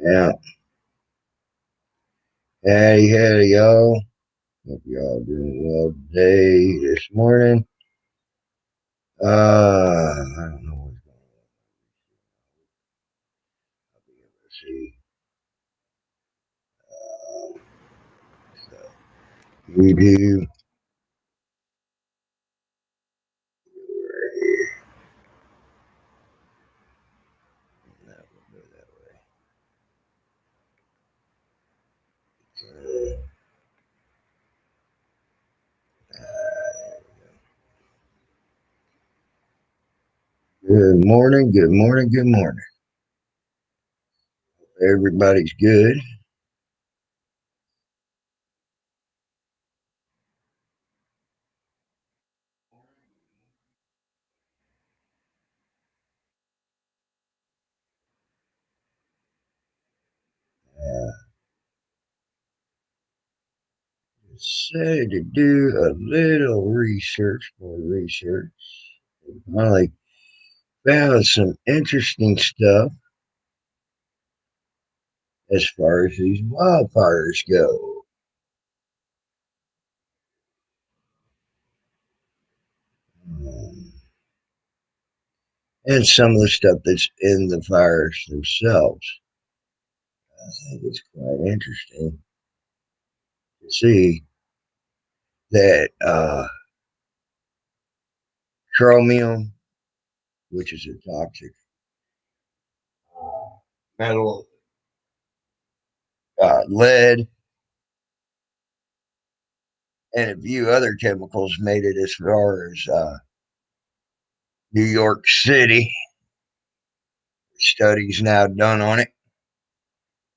Yeah. Howdy, y'all. Hope y'all doing well today, this morning. I don't know what's going on. I'll be able to see. So YouTube, right here. That will go that way. Good morning, good morning, good morning. Everybody's good. Uh, Decided to do a little research, more research. Finally found some interesting stuff as far as these wildfires go. Um, and some of the stuff that's in the fires themselves. I think it's quite interesting to see that chromium, which is a toxic metal, lead, and a few other chemicals made it as far as New York City. Studies now done on it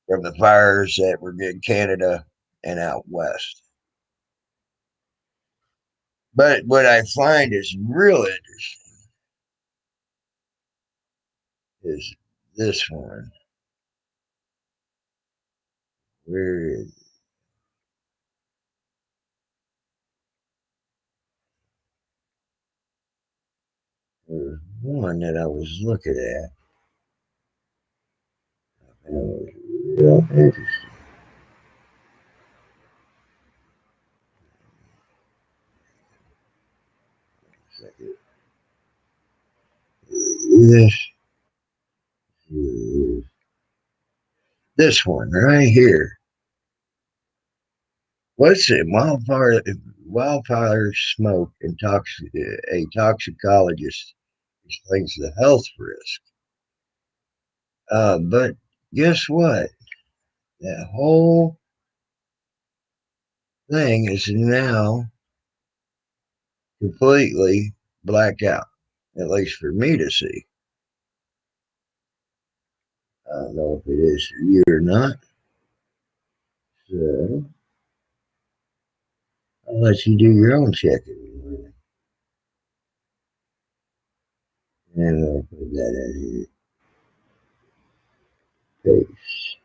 from the fires that were in Canada and out west. But what I find is real interesting is this one. Where is there's one that I was looking at. And it was real interesting. This, this one right here. What's it? Wildfire smoke and a toxicologist explains the health risk. But guess what? That whole thing is now completely blacked out, at least for me to see. I don't know if it is for you or not. So I'll let you do your own checking. And I'll put that in your face.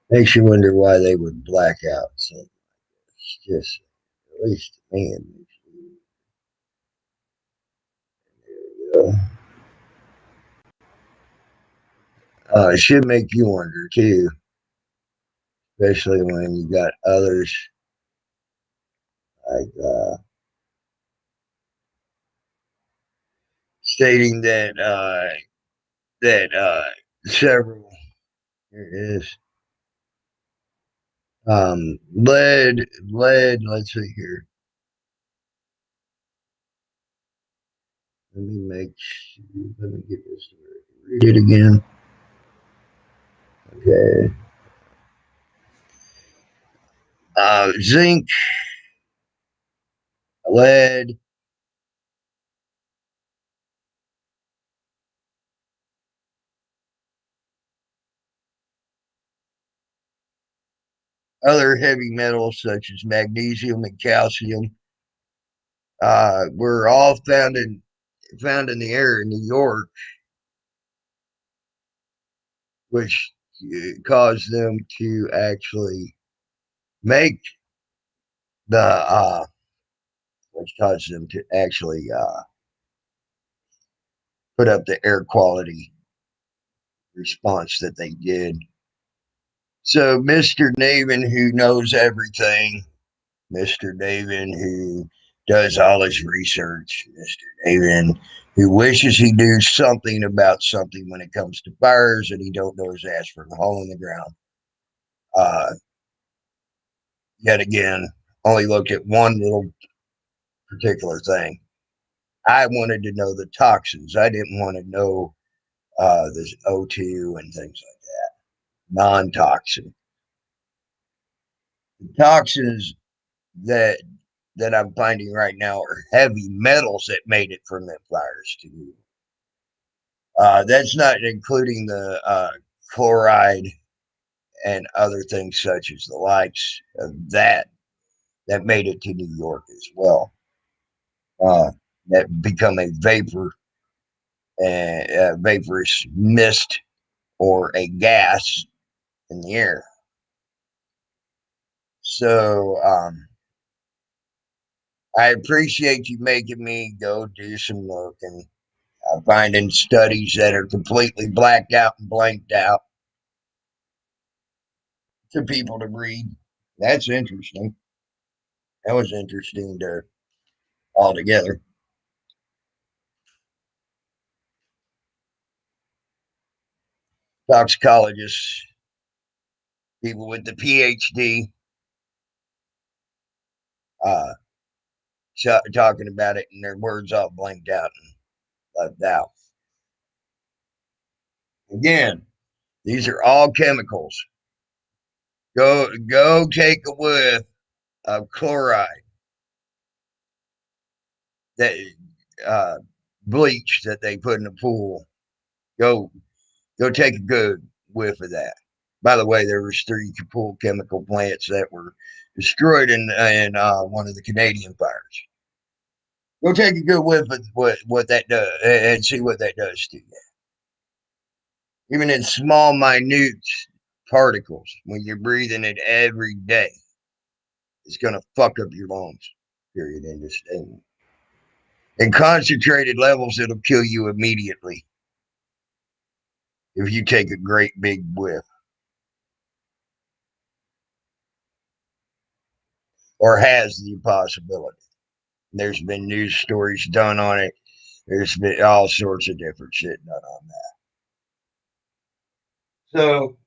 Makes you wonder why they would black out. So it's just, at least to me, it makes you, it should make you wonder too, especially when you got others like stating that several here it is lead. Let's see here. Let me make sure. Let me get this to where I can read it again. Okay. Zinc, lead, other heavy metals such as magnesium and calcium were all found in the air in New York, which caused them to actually make the which caused them to actually put up the air quality response that they did. So Mr. Navin, who knows everything, Mr. Navin, who does all his research, Mr. Navin, who wishes he knew something about something when it comes to fires and he don't know his ass from a hole in the ground. Yet again, only looked at one little particular thing. I wanted to know the toxins. I didn't want to know this O2 and things like that. Non-toxin. The toxins that I'm finding right now are heavy metals that made it from the fires to you. That's not including the chloride and other things such as the likes of that made it to New York as well. That become a vapor, vaporous mist or a gas in the air. So I appreciate you making me go do some looking, finding studies that are completely blacked out and blanked out to people to read. That's interesting. That was interesting to altogether. Toxicologists, people with the PhD, uh, talking about it and their words all blanked out and left out. Again, these are all chemicals. Go take a whiff of chloride, that uh, bleach that they put in the pool. Go take a good whiff of that. By the way, there was 3 pool chemical plants that were destroyed in one of the Canadian fires. Go take a good whiff of what that does and see what that does to you. Even in small, minute particles, when you're breathing it every day, it's going to fuck up your lungs. Period. End of statement. In concentrated levels, it'll kill you immediately if you take a great big whiff. Or has the possibility. There's been news stories done on it. There's been all sorts of different shit done on that. So,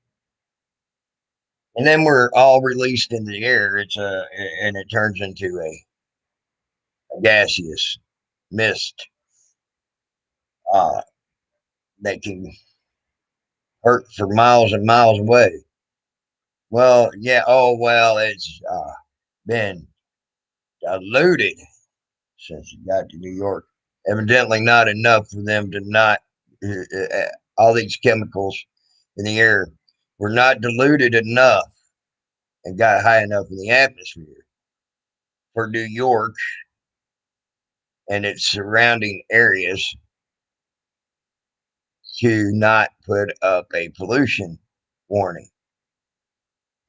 and then we're all released in the air. And it turns into a gaseous mist that can hurt for miles and miles away. Well, yeah. Oh, well, it's been diluted since it got to New York. Evidently, not enough for them to not all these chemicals in the air were not diluted enough and got high enough in the atmosphere for New York and its surrounding areas to not put up a pollution warning,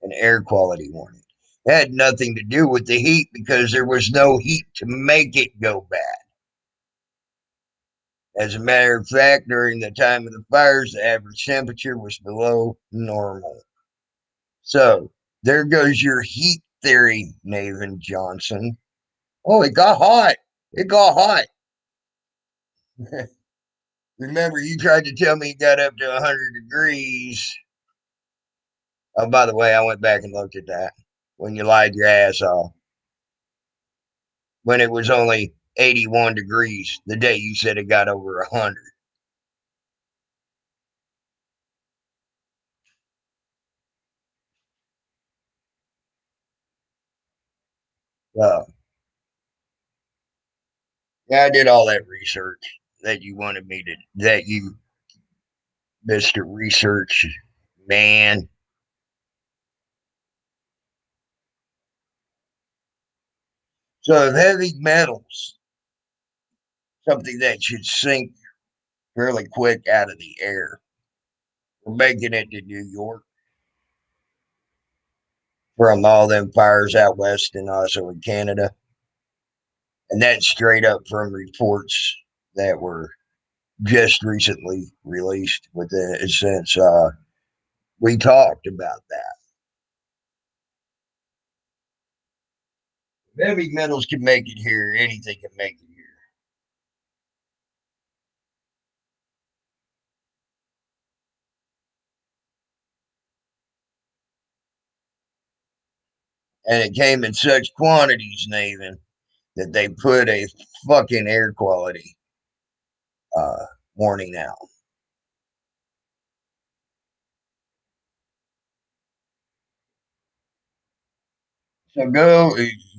an air quality warning. It had nothing to do with the heat because there was no heat to make it go bad. As a matter of fact, during the time of the fires, the average temperature was below normal. So there goes your heat theory, Navin Johnson. Oh, it got hot. It got hot. Remember, you tried to tell me it got up to 100 degrees. Oh, by the way, I went back and looked at that when you lied your ass off. When it was only 81 degrees the day you said it got over 100. Uh, yeah, I did all that research that you wanted me to, that you, Mr. Research Man. So, if heavy metals, something that should sink fairly quick out of the air, we're making it to New York from all them fires out west and also in Canada. And that's straight up from reports that were just recently released within since we talked about that. Heavy metals can make it here. Anything can make it here. And it came in such quantities, Nathan, that they put a fucking air quality uh, warning out. So go.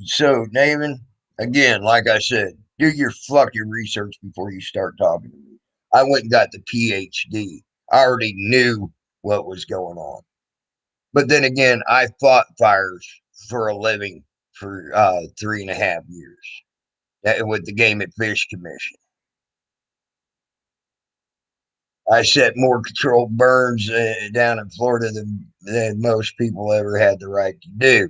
So Nathan, again, like I said, do your fucking research before you start talking to me. I went and got the PhD. I already knew what was going on. But then again, I fought fires for a living for 3.5 years with the Game and Fish Commission. I set more controlled burns down in Florida than most people ever had the right to do.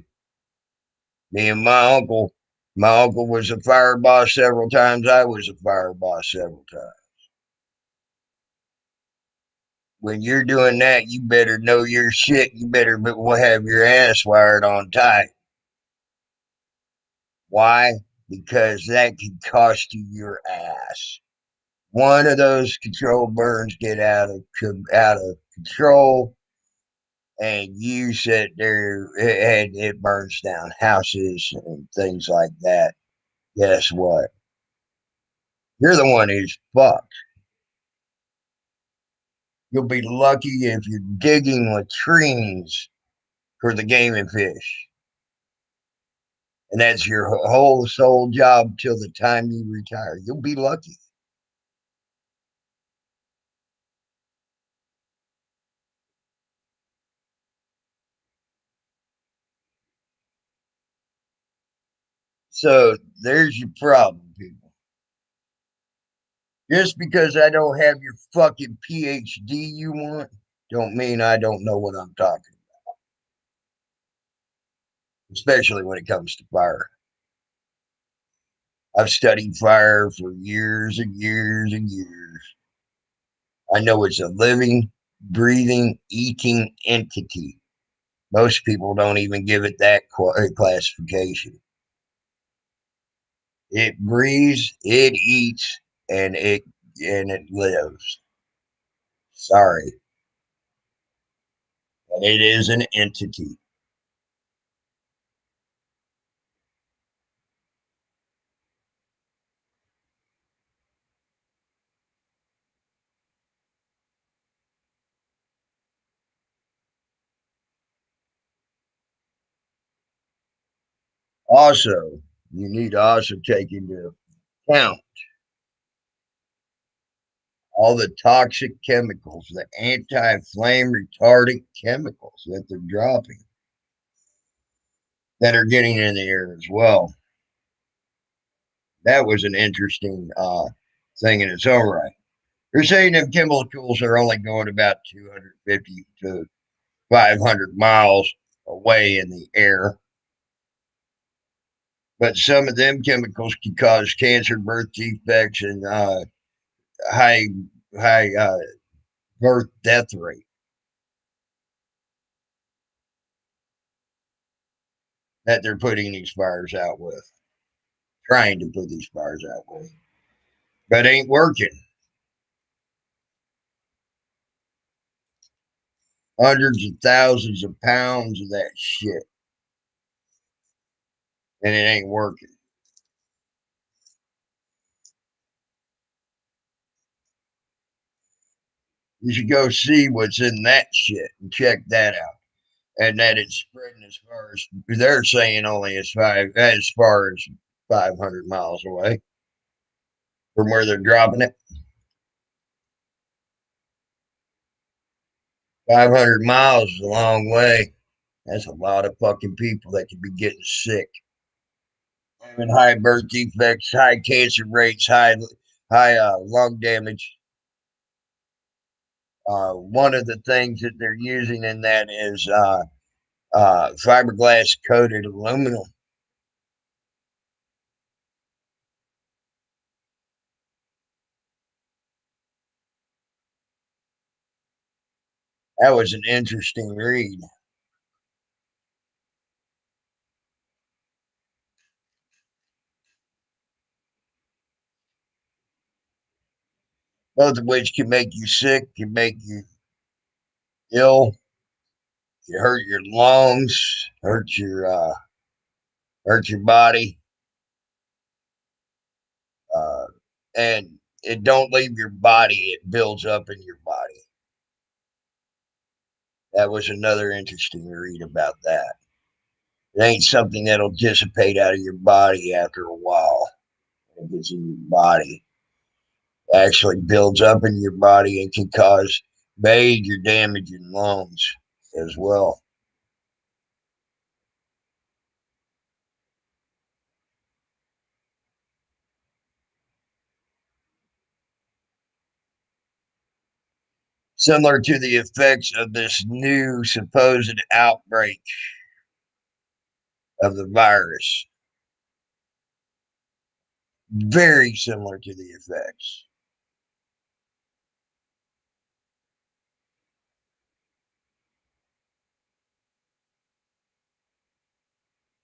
Me and my uncle was a fire boss several times. I was a fire boss several times. When you're doing that, you better know your shit. You better have your ass wired on tight. Why? Because that could cost you your ass. One of those control burns get out of control, and you sit there and it burns down houses and things like that. Guess what? You're the one who's fucked. You'll be lucky if you're digging latrines for the Game and Fish. And that's your whole sole job till the time you retire. You'll be lucky. So there's your problem, people. Just because I don't have your fucking PhD you want, don't mean I don't know what I'm talking about, especially when it comes to fire. I've studied fire for years and years and years. I know it's a living, breathing, eating entity. Most people don't even give it that classification. It breathes, it eats, and it lives. Sorry, but it is an entity. Also, you need to also take into account all the toxic chemicals, the anti-flame retardant chemicals that they're dropping that are getting in the air as well. That was an interesting thing in its own right. They're saying them chemicals are only going about 250 to 500 miles away in the air, but some of them chemicals can cause cancer, birth defects, and high high birth death rate that they're putting these fires out with, trying to put these fires out with, but ain't working. Hundreds of thousands of pounds of that shit, and it ain't working. You should go see what's in that shit and check that out. And that it's spreading as far as they're saying only as far as 500 miles away from where they're dropping it. 500 miles is a long way. That's a lot of fucking people that could be getting sick, having high birth defects, high cancer rates, high lung damage. One of the things that they're using in that is fiberglass coated aluminum. That was an interesting read. both of which can make you sick, can make you ill, can hurt your lungs, hurt your body, uh, and it don't leave your body; it builds up in your body. That was another interesting read about that. It ain't something that'll dissipate out of your body after a while. It gets in your body, it actually builds up in your body and can cause major damage in lungs as well. Similar to the effects of this new supposed outbreak of the virus. Very similar to the effects.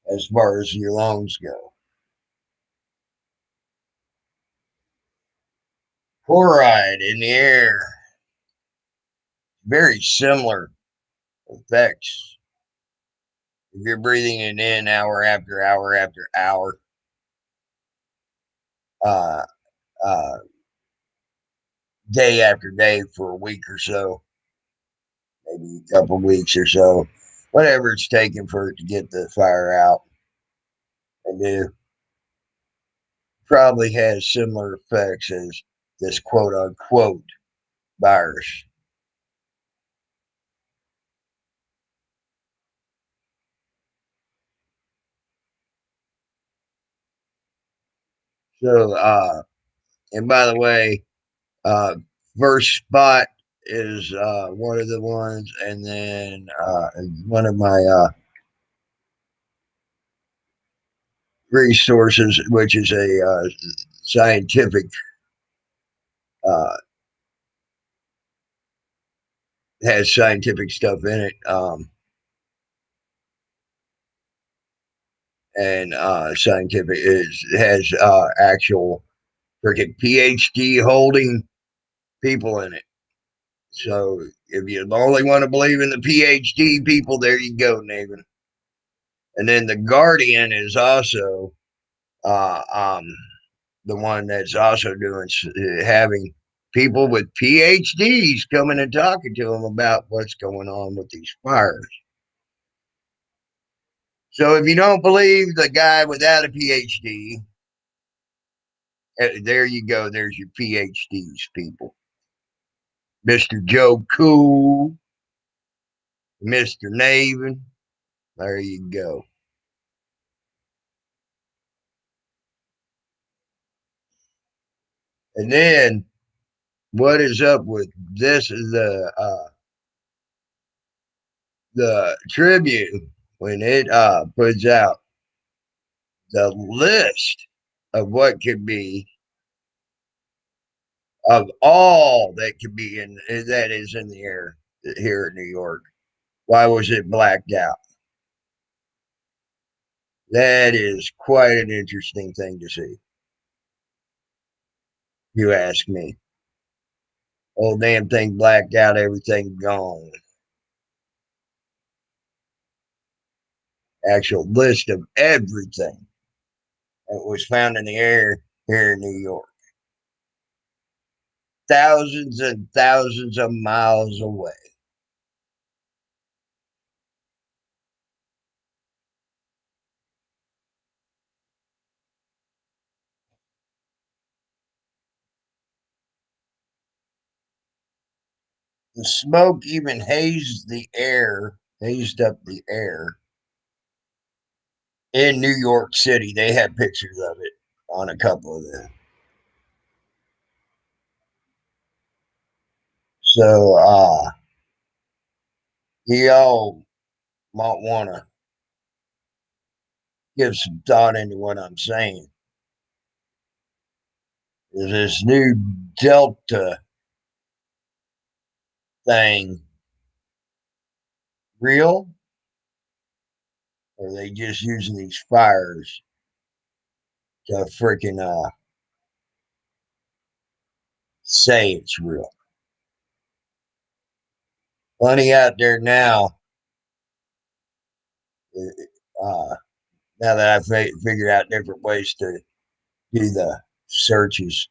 As far as your lungs go. Chloride in the air, very similar effects. If you're breathing it in hour after hour after hour, uh, uh, day after day for a week or so, maybe a couple weeks or so, whatever it's taking for it to get the fire out and do, probably has similar effects as this quote unquote virus. So, and by the way, uh, first spot is one of the ones, and then one of my resources, which is a scientific, uh, has scientific stuff in it, and scientific is has actual freaking PhD holding people in it. So if you only want to believe in the PhD people, there you go, Nathan. And then the Guardian is also uh, um, the one that's also doing having people with PhDs coming and talking to them about what's going on with these fires. So if you don't believe the guy without a PhD, there you go. There's your PhDs, people. Mr. Joe Cool, Mr. Navin. There you go. And then what is up with this is the Tribune when it puts out the list of what could be of all that could be in that is in the air here in New York. Why was it blacked out? That is quite an interesting thing to see. You ask me. Whole damn thing blacked out, everything gone. Actual list of everything that was found in the air here in New York. Thousands and thousands of miles away. The smoke even hazed up the air in New York City. They had pictures of it on a couple of them. So y'all might want to give some thought into what I'm saying. Is this new Delta thing real? Or are they just using these fires to freaking say it's real. Plenty out there now. Uh, now that I've figured out different ways to do the searches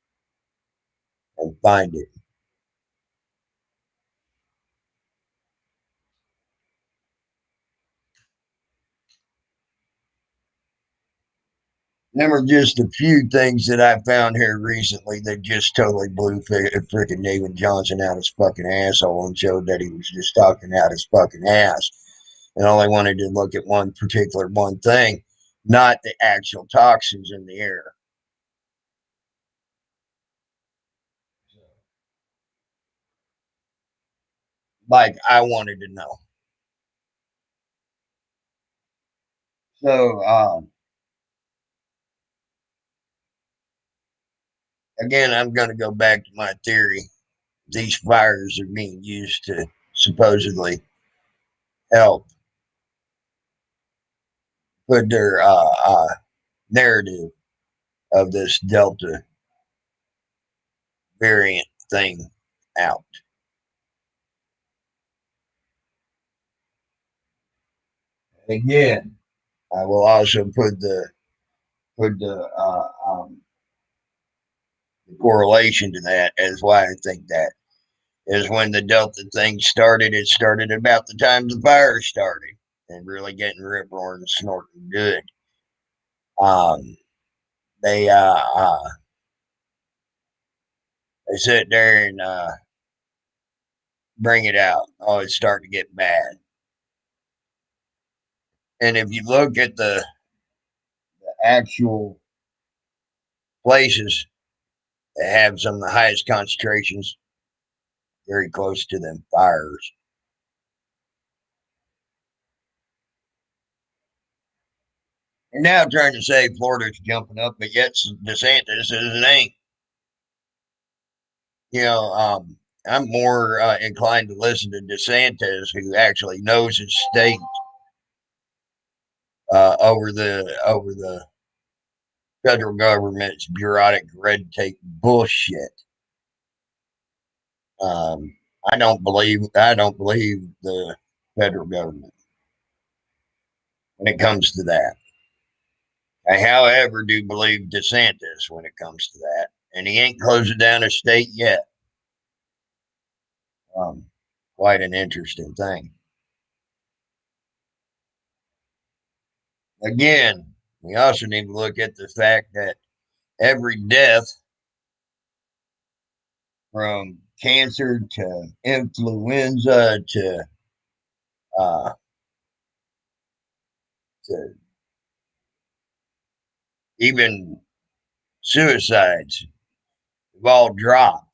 and find it. There were just a few things that I found here recently that just totally blew freaking David Johnson out his fucking asshole and showed that he was just talking out his fucking ass and only wanted to look at one particular one thing, not the actual toxins in the air. Like I wanted to know. So again, I'm going to go back to my theory. These fires are being used to supposedly help put their narrative of this Delta variant thing out. Again, I will also put the correlation to that as why I think that is when the Delta thing started. It started about the time the fire started and really getting rip roaring and snorting good. Um, they they sit there and bring it out. Oh, it's starting to get bad. And if you look at the actual places that have some of the highest concentrations, very close to them fires. And now trying to say Florida's jumping up, but yet DeSantis is it ain't. You know, I'm more inclined to listen to DeSantis, who actually knows his state over the federal government's bureaucratic red tape bullshit. Um, I don't believe the federal government when it comes to that. I, however, do believe DeSantis when it comes to that, and he ain't closing down a state yet. Um, Quite an interesting thing. Again, we also need to look at the fact that every death from cancer to influenza uh, to even suicides have all dropped.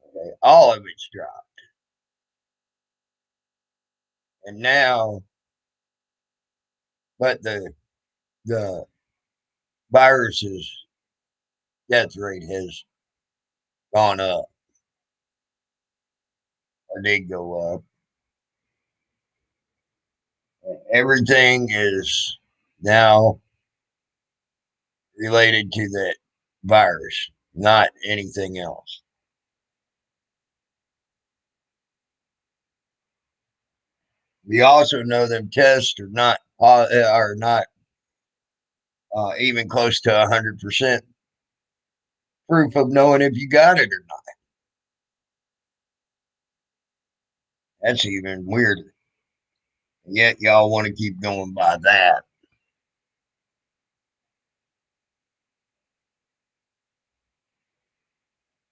Okay? All of it's dropped. And now, but the virus's death rate has gone up or did go up. Everything is now related to that virus, not anything else. We also know them tests are not even close to 100% proof of knowing if you got it or not. That's even weirder. Yet y'all want to keep going by that.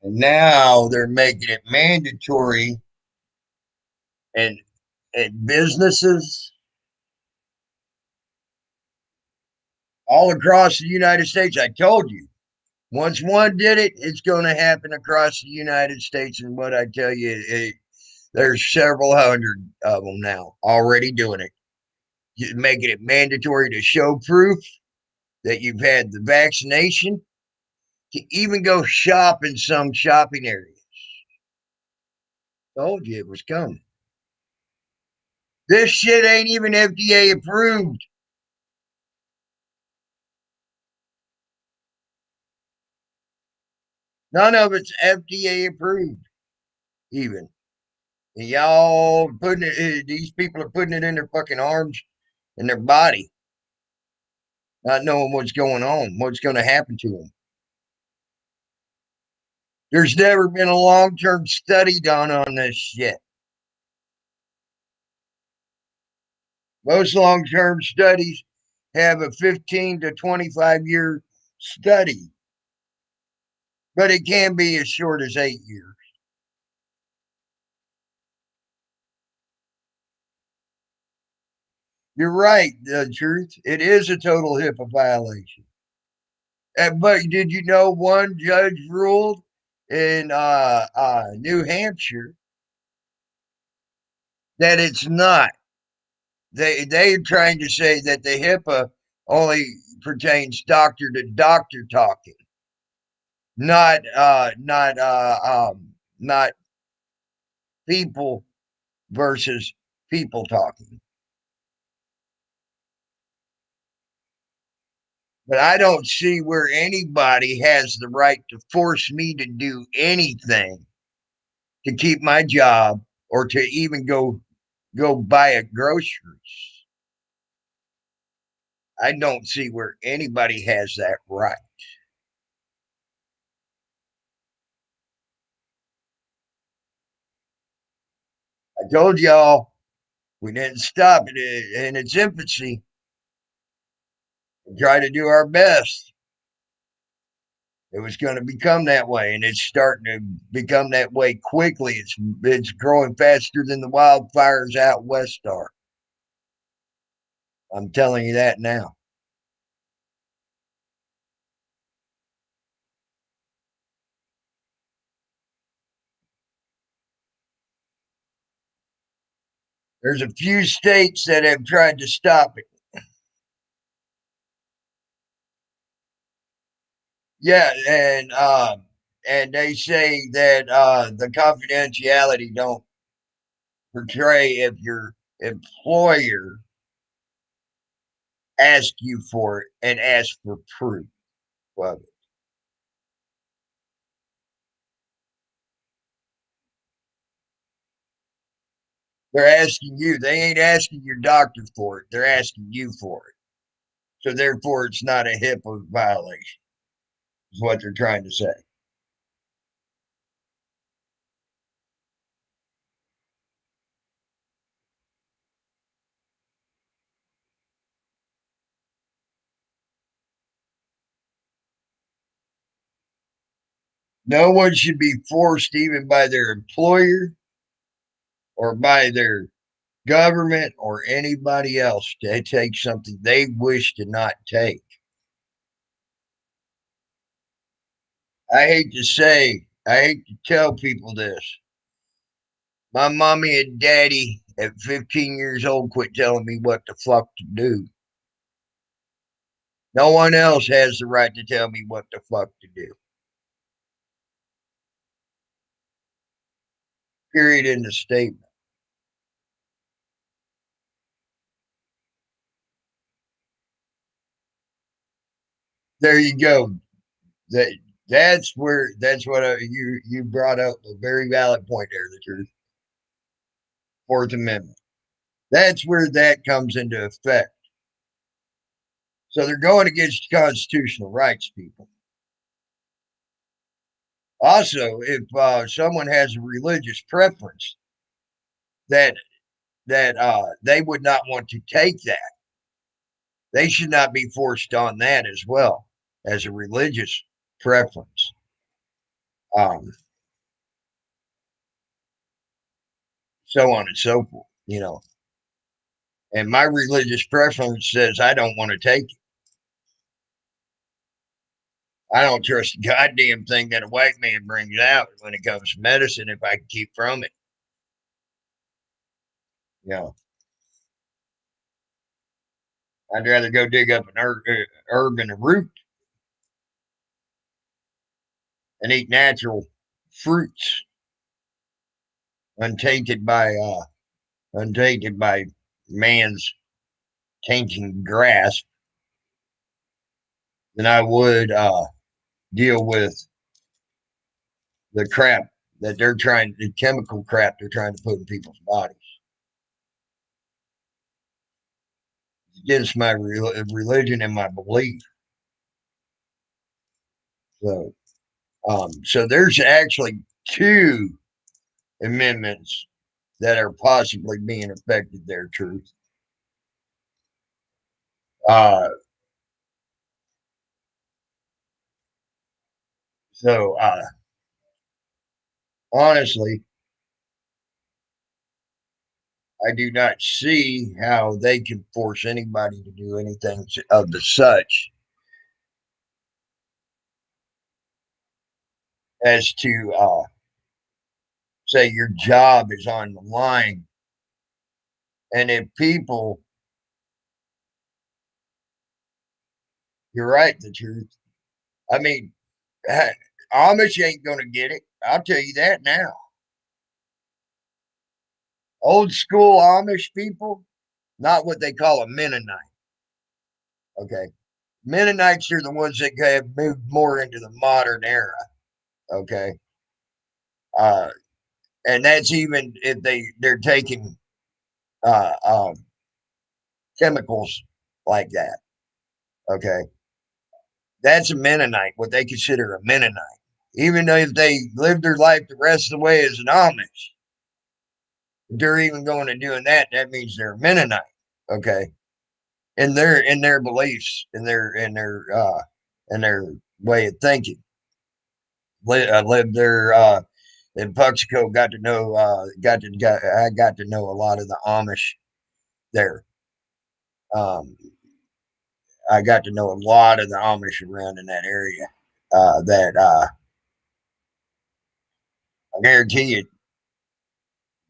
And now they're making it mandatory and businesses all across the United States. I told you, once one did it, it's going to happen across the United States. And what I tell you, there's several hundred of them now already doing it, making it mandatory to show proof that you've had the vaccination to even go shop in some shopping areas. Told you it was coming. This shit ain't even FDA approved. None of it's FDA approved, even. And y'all putting it, these people are putting it in their fucking arms and their body, not knowing what's going on, what's going to happen to them. There's never been a long-term study done on this shit. Most long-term studies have a 15 to 25-year study, but it can be as short as 8 years. You're right, the truth. It is a total HIPAA violation. But did you know one judge ruled in New Hampshire that it's not? They're trying to say that the HIPAA only pertains doctor to doctor talking, not people versus people talking. But I don't see where anybody has the right to force me to do anything to keep my job or to even go buy a groceries. I don't see where anybody has that right. I told y'all we didn't stop it in its infancy. We tried to do our best. It was going to become that way, and it's starting to become that way quickly. It's growing faster than the wildfires out west are. I'm telling you that now. There's a few states that have tried to stop it. Yeah, and they say that the confidentiality don't portray if your employer asks you for it and asks for proof of it. They're asking you. They ain't asking your doctor for it. They're asking you for it. So therefore, it's not a HIPAA violation. Is what they're trying to say. No one should be forced, even by their employer or by their government or anybody else, to take something they wish to not take. I hate to tell people this. My mommy and daddy at 15 years old quit telling me what the fuck to do. No one else has the right to tell me what the fuck to do. Period in the statement. There you go. That that's what you brought up a very valid point there. The truth. Fourth Amendment. That's where that comes into effect. So they're going against constitutional rights, people. Also, if someone has a religious preference that they would not want to take that, they should not be forced on that as well as a religious preference. Um, so on and so forth. And my religious preference says I don't want to take it. I don't trust a goddamn thing that a white man brings out when it comes to medicine if I can keep from it. You know, I'd rather go dig up an herb and a root and eat natural fruits untainted by untainted by man's tainting grass than I would deal with the crap that they're trying, the chemical crap they're trying to put in people's bodies. It's against my religion and my belief. So, so there's actually two amendments that are possibly being affected there, Truth. Uh, so, honestly, I do not see how they can force anybody to do anything of the such as to say your job is on the line. And if people, you're right, the truth. I mean, Amish ain't going to get it. I'll tell you that now. Old school Amish people, not what they call a Mennonite. Okay. Mennonites are the ones that have moved more into the modern era. Okay. Uh, and that's even if they're taking uh, um, chemicals like that. Okay. That's a Mennonite, what they consider a Mennonite. Even though if they live their life the rest of the way as an Amish, if they're even going to doing that, that means they're a Mennonite. Okay. In their beliefs, in their way of thinking. Lived there in Puxico. I got to know a lot of the Amish there. Um, I got to know a lot of the Amish around in that area. That I guarantee you,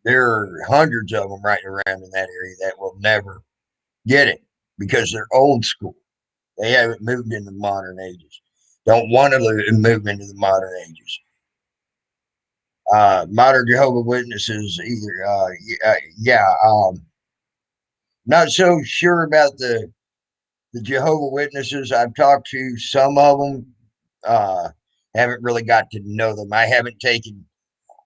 there are hundreds of them right around in that area that will never get it because they're old school. They haven't moved into the modern ages. Don't want to move into the modern ages. Modern Jehovah Witnesses, either, yeah. Not so sure about the Jehovah Witnesses. I've talked to some of them. Uh, haven't really got to know them. I haven't taken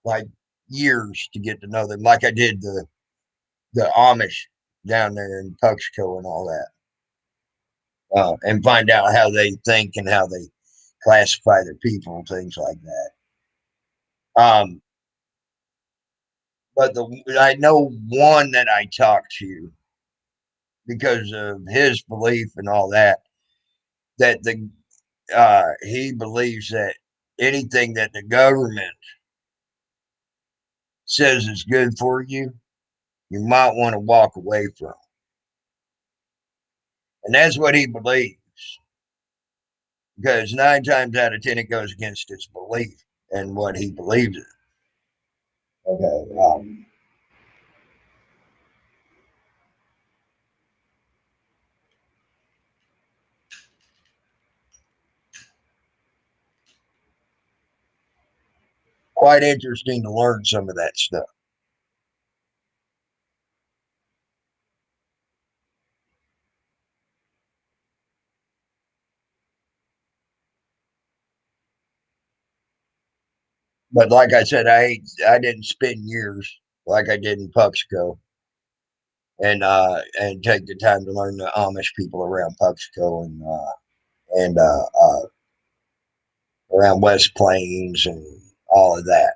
like years to get to know them, like I did the Amish down there in Puxico and all that, and find out how they think and how they classify their people and things like that. But I know one that I talked to because of his belief and all that. That the he believes that anything that the government says is good for you, you might want to walk away from, and that's what he believes. Because 9 times out of 10, it goes against his belief and what he believes in. Okay. Quite interesting to learn some of that stuff. But like I said, I didn't spend years like I did in Puxico and take the time to learn the Amish people around Puxico and around West Plains and all of that.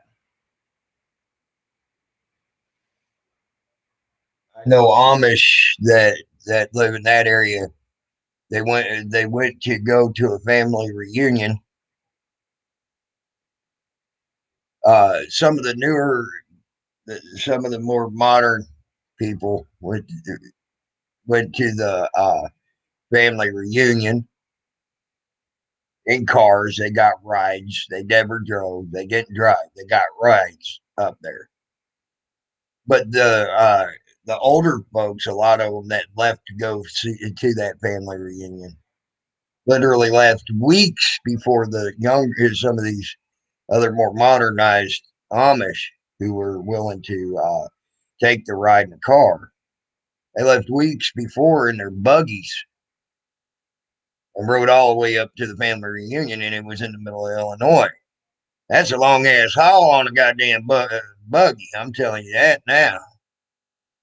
I know Amish that live in that area. They went to go to a family reunion. Some of the newer, some of the more modern people went to the family reunion in cars. They got rides. They never drove. They didn't drive. They got rides up there. But the older folks, a lot of them that left to go to that family reunion, literally left weeks before the younger some of these other more modernized Amish who were willing to take the ride in the car. They left weeks before in their buggies and rode all the way up to the family reunion, and it was in the middle of Illinois. That's a long ass haul on a goddamn buggy. I'm telling you that now.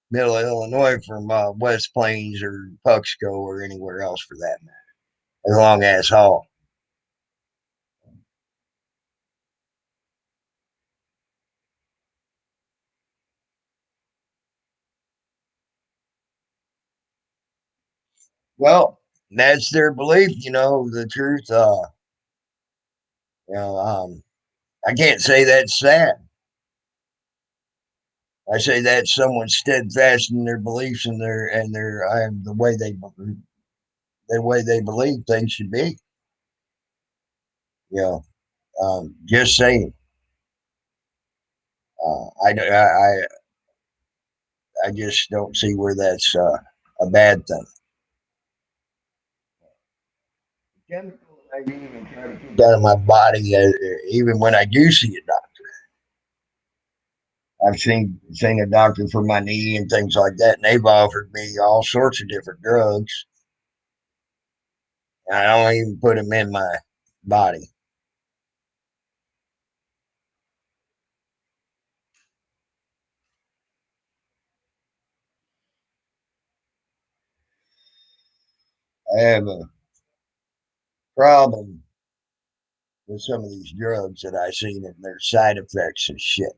Middle of Illinois from West Plains or Puxco or anywhere else for that matter. It's a long ass haul. Well, that's their belief, the truth. You know, I can't say that's sad. I say that's someone steadfast in their beliefs and their the way they believe things should be. You know, just saying. I just don't see where that's a bad thing. Chemicals I even try to keep out of my body, even when I do see a doctor. I've seen a doctor for my knee and things like that, and they've offered me all sorts of different drugs. I don't even put them in my body. I have a problem with some of these drugs that I've seen and their side effects and shit.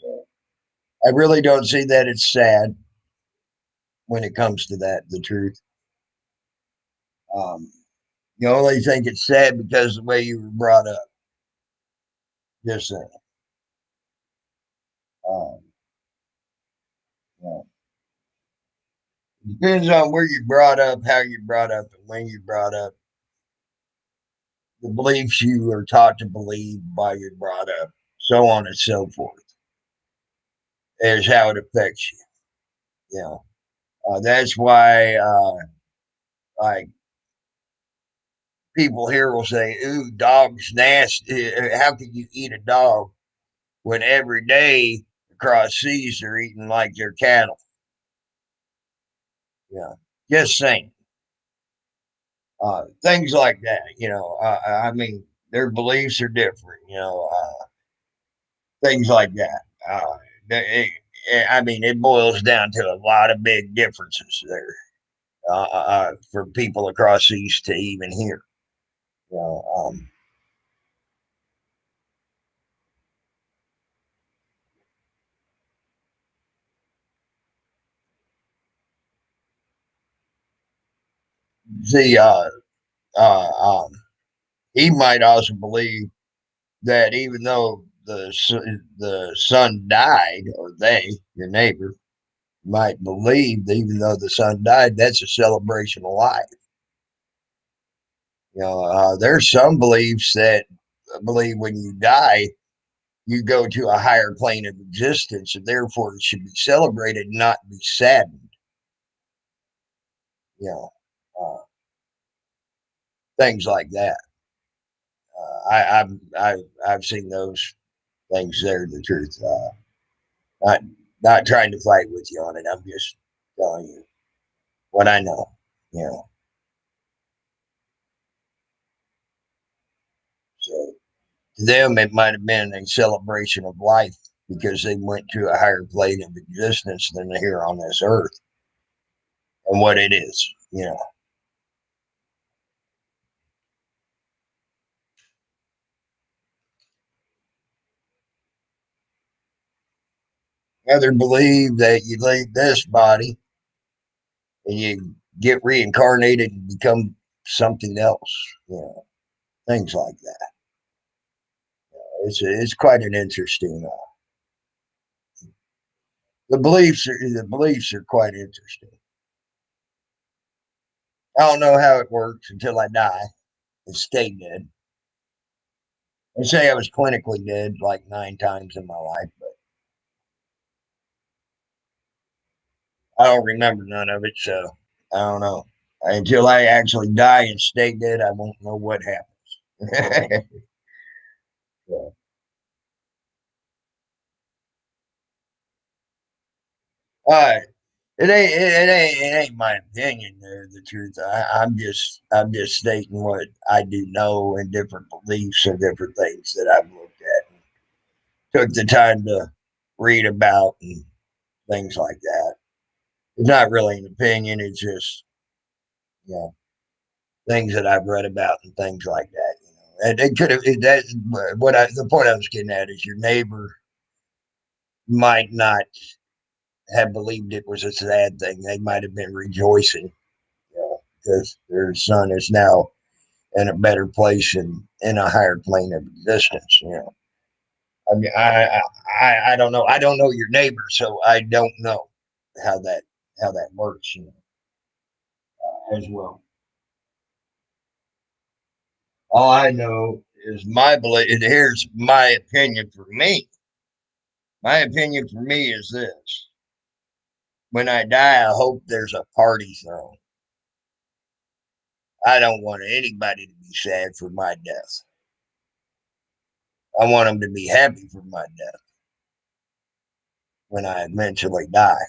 So I really don't see that it's sad when it comes to that. The truth, um, you only think it's sad because of the way you were brought up. Just saying. Um, you know, depends on where you brought up, how you brought up, and when you brought up. The beliefs you are taught to believe by you're brought up, so on and so forth, is how it affects you. You know, that's why, like people here will say, "Ooh, dog's nasty. How can you eat a dog when every day across seas they're eating like their cattle?" Yeah, just saying. Things like that. I mean, their beliefs are different. Things like that. I mean, it boils down to a lot of big differences there for people across the east to even hear. You know, see, uh, um, he might also believe that even though the son died, or they, your neighbor, might believe that even though the son died, that's a celebration of life. There's some beliefs that believe when you die, you go to a higher plane of existence, and therefore it should be celebrated, not be saddened. You know, uh, things like that. I've seen those things there. The truth, not not trying to fight with you on it. I'm just telling you what I know. You know, so to them it might have been a celebration of life because they went to a higher plane of existence than here on this earth and what it is. Rather believe that you leave this body and you get reincarnated and become something else. Things like that. It's quite an interesting. The beliefs are quite interesting. I don't know how it works until I die and stay dead. They say I was clinically dead like 9 times in my life, but I don't remember none of it, so I don't know. Until I actually die and stay dead, I won't know what happened. Yeah. All right. It ain't my opinion. The truth. I'm just stating what I do know and different beliefs and different things that I've looked at and took the time to read about and things like that. It's not really an opinion. It's just you know things that I've read about and things like that. And it could have that. The point I was getting at is your neighbor might not have believed it was a sad thing. They might have been rejoicing, because their son is now in a better place and in a higher plane of existence. I mean, I don't know. I don't know your neighbor, so I don't know how that how that works. As well. All I know is my belief. And here's my opinion for me. My opinion for me is this: when I die, I hope there's a party thrown. I don't want anybody to be sad for my death. I want them to be happy for my death when I eventually die.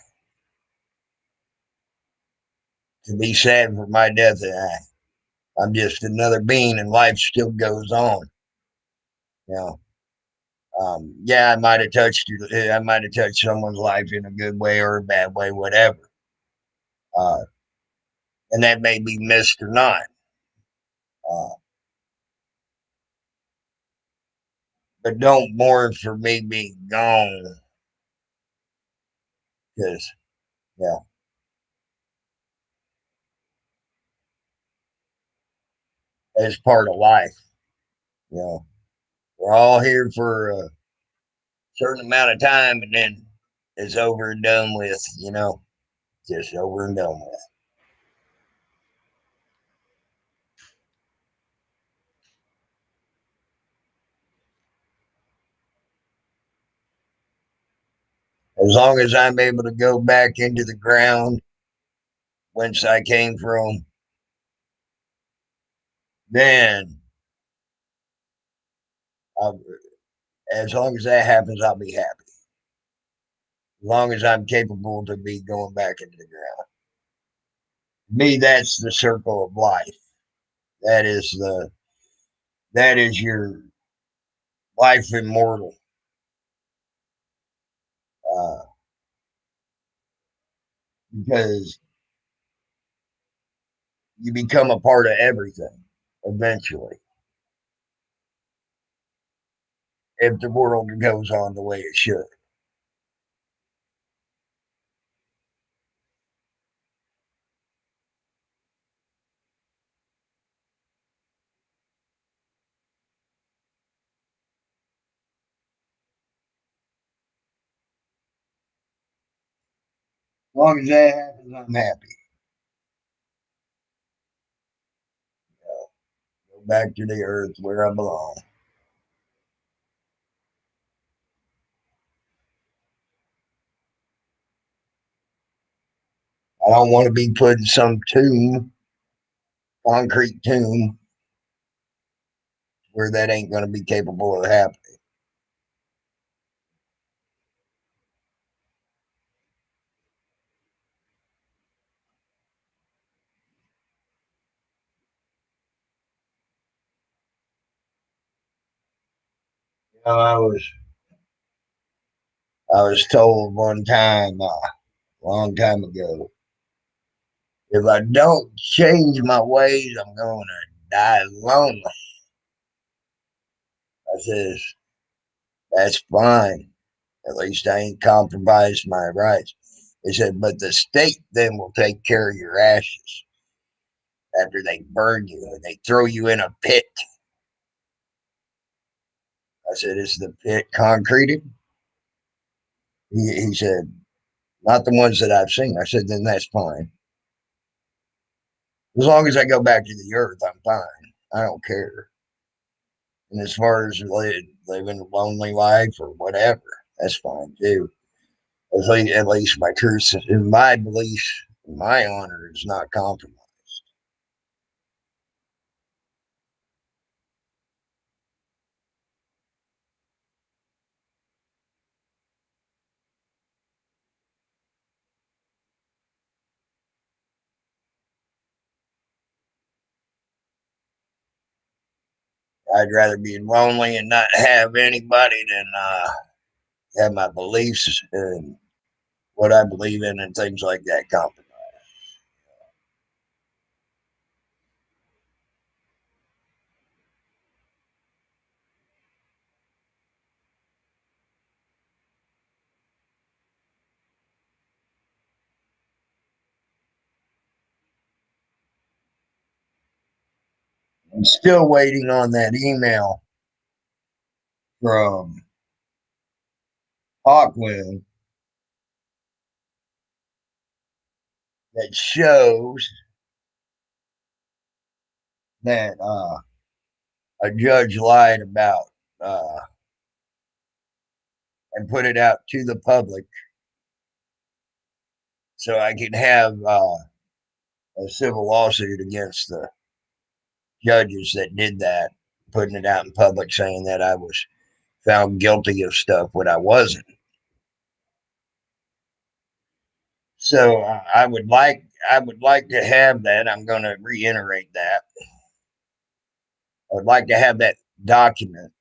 To be sad for my death, I'm just another being, and life still goes on. You know, yeah, I might have touched you. I might have touched someone's life in a good way or a bad way, whatever. Uh, and that may be missed or not. Uh, but don't mourn for me being gone, because yeah, it's part of life. You know, we're all here for a certain amount of time, and then it's over and done with. Just over and done with. As long as I'm able to go back into the ground whence I came from, then I'll, as long as that happens, I'll be happy. As long as I'm capable to be going back into the ground. Me, that's the circle of life. That is your life immortal. Uh, because you become a part of everything eventually, if the world goes on the way it should. As long as that happens, I'm happy. Go back to the earth where I belong. I don't want to be put in some tomb, concrete tomb, where that ain't going to be capable of happening. I was told one time, a long time ago, if I don't change my ways, I'm going to die lonely. I says, that's fine. At least I ain't compromised my rights. They said, but the state then will take care of your ashes after they burn you and they throw you in a pit. I said, is the pit concreted? He said, not the ones that I've seen. I said, then that's fine. As long as I go back to the earth, I'm fine. I don't care. And as far as living a lonely life or whatever, that's fine too. At least my truth, my belief, my honor is not compromised. I'd rather be lonely and not have anybody than have my beliefs and what I believe in and things like that compromised. I'm still waiting on that email from Hawkwind that shows that a judge lied about uh, and put it out to the public so I can have a civil lawsuit against the judges that did that, putting it out in public saying that I was found guilty of stuff when I wasn't. So I would like to have that. I'm going to reiterate that. I would like to have that document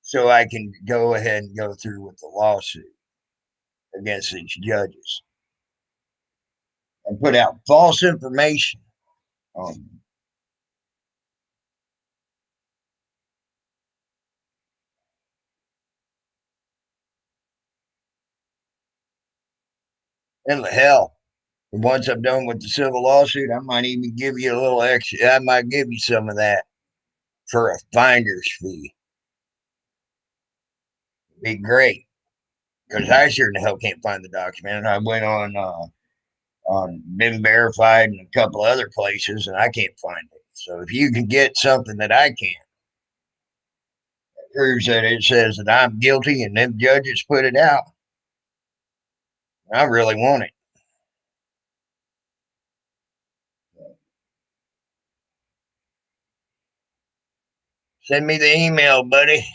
so I can go ahead and go through with the lawsuit against these judges and put out false information on them. And the hell, once I'm done with the civil lawsuit, I might even give you a little extra. I might give you some of that for a finder's fee. It'd be great because I sure in the hell can't find the document. I went on Been Verified and a couple other places, and I can't find it. So if you can get something that I can, that proves that it says that I'm guilty and them judges put it out, I really want it. Send me the email, buddy.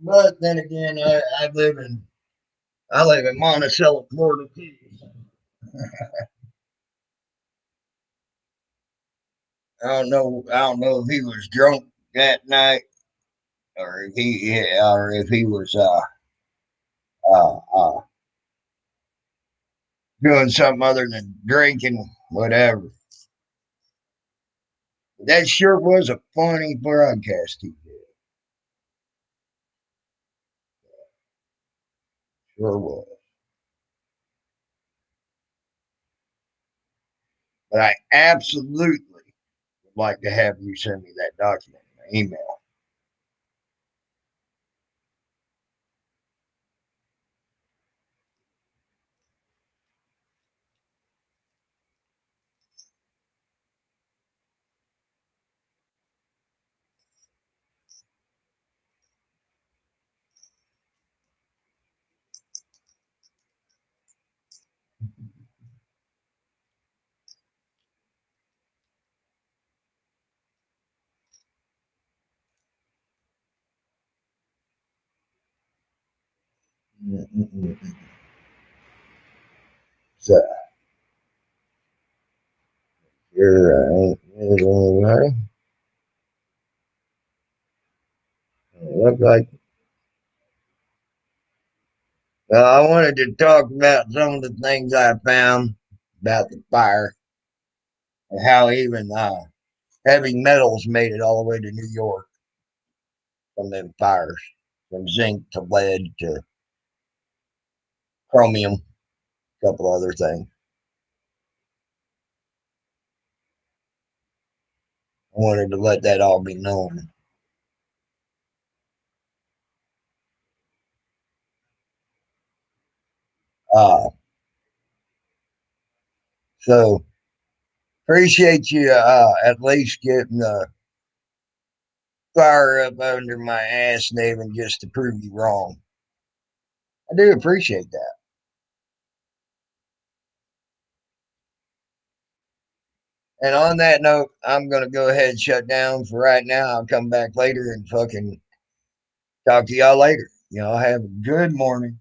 But then again, I live in Monticello, Florida too. I don't know if he was drunk that night or if he was uh, uh, doing something other than drinking, whatever. That sure was a funny broadcast he did. Sure was. But I absolutely would like to have you send me that document in an email. So, you're right. Look like I wanted to talk about some of the things I found about the fire and how even heavy metals made it all the way to New York from them fires, from zinc to lead to chromium, a couple other things. I wanted to let that all be known. Uh, so appreciate you at least getting the fire up under my ass, Nathan, just to prove you wrong. I do appreciate that. And on that note, I'm going to go ahead and shut down for right now. I'll come back later and fucking talk to y'all later. Y'all have a good morning,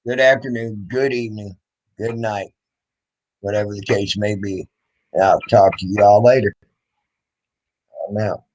good afternoon, good evening, good night, whatever the case may be. And I'll talk to y'all later. I'm out.